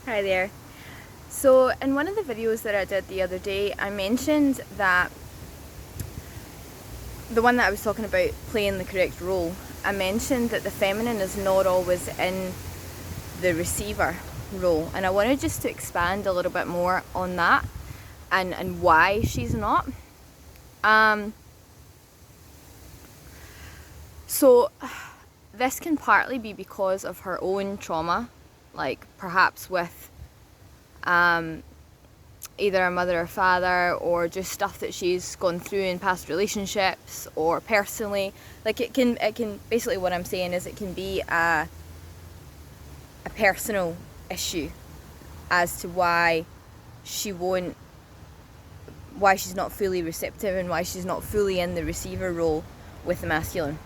Hi there. So, in one of the videos that I did the other day, I mentioned that the one that I was talking about playing the correct role, I mentioned that the feminine is not always in the receiver role, and I wanted just to expand a little bit more on that and why she's not. Um, so, this can partly be because of her own trauma, like perhaps with either a mother or father, or just stuff that she's gone through in past relationships or personally. Like it can basically, what I'm saying is, it can be a personal issue as to she won't why she's not fully receptive and why she's not fully in the receiver role with the masculine.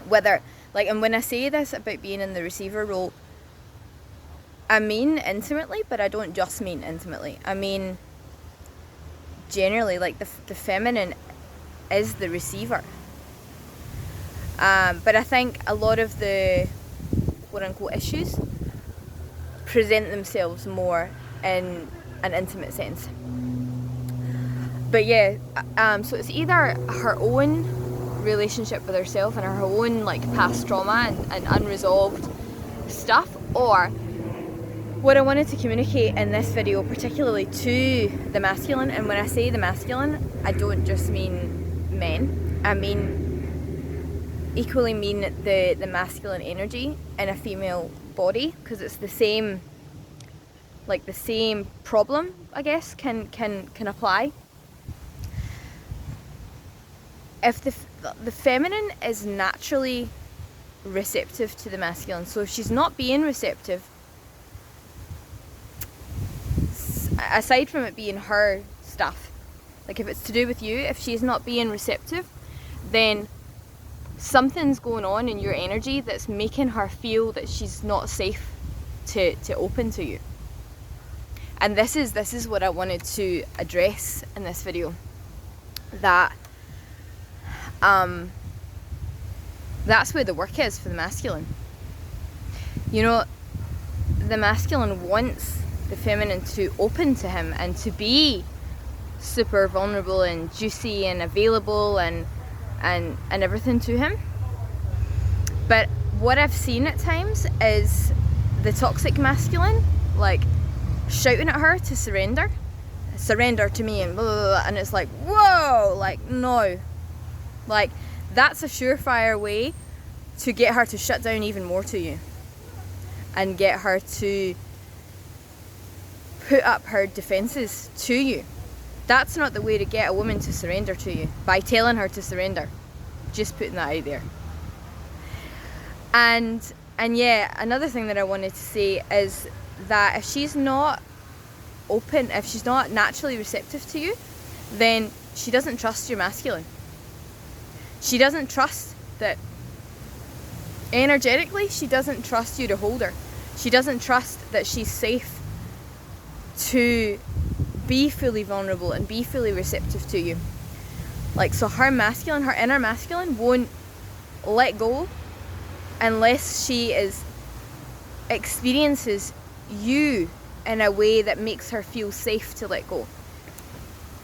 Whether, like, and when I say this about being in the receiver role, I mean intimately, but I don't just mean intimately. I mean generally, like the feminine is the receiver. But I think a lot of the quote unquote issues present themselves more in an intimate sense. But yeah, so it's either her own relationship with herself and her own like past trauma and unresolved stuff, or what I wanted to communicate in this video, particularly to the masculine. And when I say the masculine, I don't just mean men. I equally mean the masculine energy in a female body, because it's the same problem, I guess, can apply. If the feminine is naturally receptive to the masculine, so if she's not being receptive, aside from it being her stuff, like if it's to do with you, if she's not being receptive, then something's going on in your energy that's making her feel that she's not safe to open to you. And this is what I wanted to address in this video, that that's where the work is for the masculine. You know, the masculine wants the feminine to open to him and to be super vulnerable and juicy and available and everything to him. But what I've seen at times is the toxic masculine like shouting at her to surrender to me, and blah, blah, blah, and it's like, whoa, like, no, like, that's a surefire way to get her to shut down even more to you and get her to put up her defenses to you. That's not the way to get a woman to surrender to you, by telling her to surrender. Just putting that out there. And yeah, another thing that I wanted to say is that if she's not open, if she's not naturally receptive to you, then she doesn't trust your masculine. She doesn't trust that energetically, she doesn't trust you to hold her. She doesn't trust that she's safe to be fully vulnerable and be fully receptive to you. Like, so her masculine, her inner masculine, won't let go unless she experiences you in a way that makes her feel safe to let go.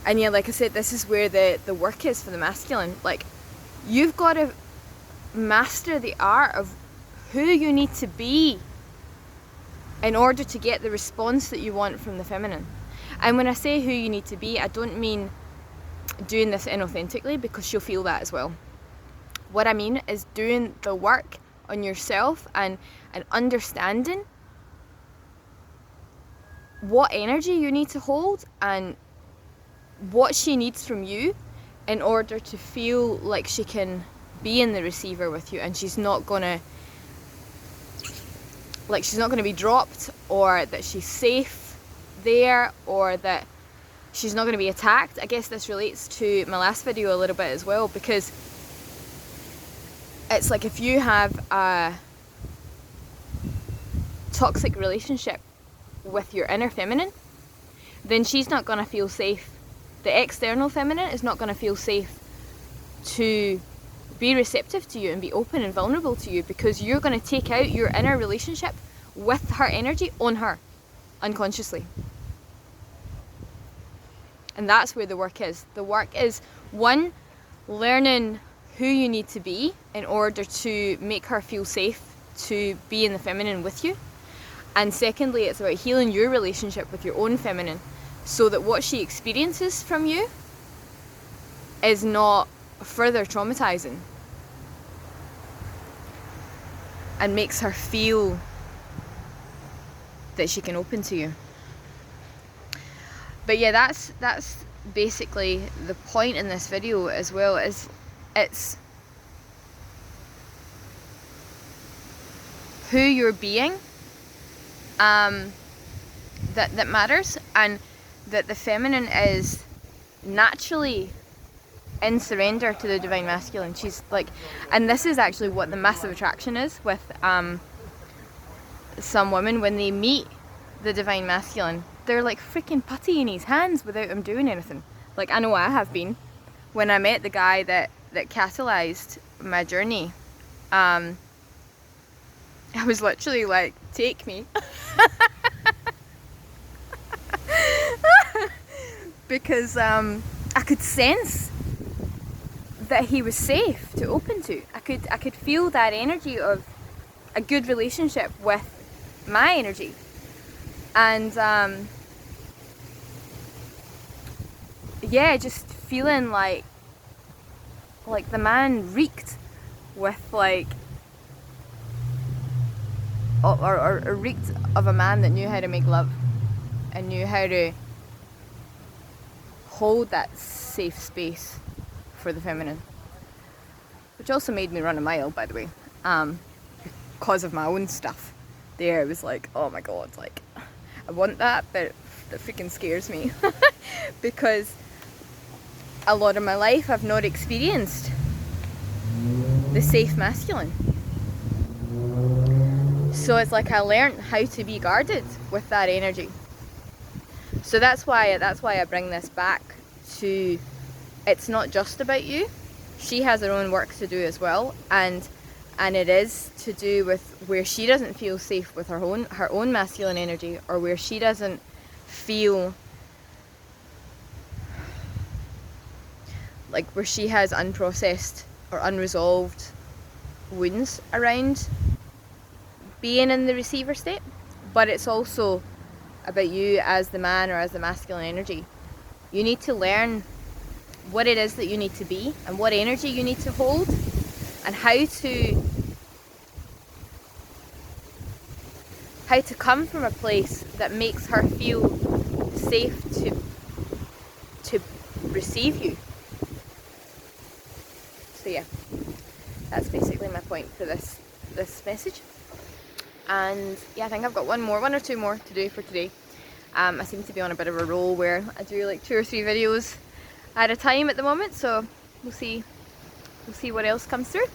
And yeah, like I said, this is where the work is for the masculine. Like, you've got to master the art of who you need to be in order to get the response that you want from the feminine. And when I say who you need to be, I don't mean doing this inauthentically, because she'll feel that as well. What I mean is doing the work on yourself and understanding what energy you need to hold and what she needs from you in order to feel like she can be in the receiver with you, and she's not gonna be dropped, or that she's safe there, or that she's not going to be attacked. I guess this relates to my last video a little bit as well, because it's like, if you have a toxic relationship with your inner feminine, then she's not going to feel safe. The external feminine is not going to feel safe to be receptive to you and be open and vulnerable to you, because you're going to take out your inner relationship with her energy on her. unconsciously. And that's where the work is. The work is, one, learning who you need to be in order to make her feel safe to be in the feminine with you. And secondly, it's about healing your relationship with your own feminine so that what she experiences from you is not further traumatizing and makes her feel that she can open to you. But yeah, that's basically the point in this video as well, is it's who you're being that matters, and that the feminine is naturally in surrender to the divine masculine. She's like, and this is actually what the massive attraction is with some women when they meet the divine masculine. They're like freaking putty in his hands without him doing anything. Like, I know I have been. When I met the guy that catalyzed my journey, I was literally like, take me. Because I could sense that he was safe to open to. I could feel that energy of a good relationship with my energy. And yeah, just feeling like the man reeked with like, or reeked of a man that knew how to make love and knew how to hold that safe space for the feminine, which also made me run a mile, by the way, because of my own stuff. There, it was like, oh my god, like, I want that, but that freaking scares me because a lot of my life I've not experienced the safe masculine. So it's like I learned how to be guarded with that energy. So that's why I bring this back to, it's not just about you. She has her own work to do as well, and it is to do with where she doesn't feel safe with her own masculine energy, or where she doesn't feel like, where she has unprocessed or unresolved wounds around being in the receiver state. But it's also about you as the man or as the masculine energy. You need to learn what it is that you need to be and what energy you need to hold, and how to come from a place that makes her feel safe to receive you. So yeah, that's basically my point for this message. And yeah, I think I've got one or two more to do for today. I seem to be on a bit of a roll where I do like 2 or 3 videos at a time at the moment, so we'll see what else comes through.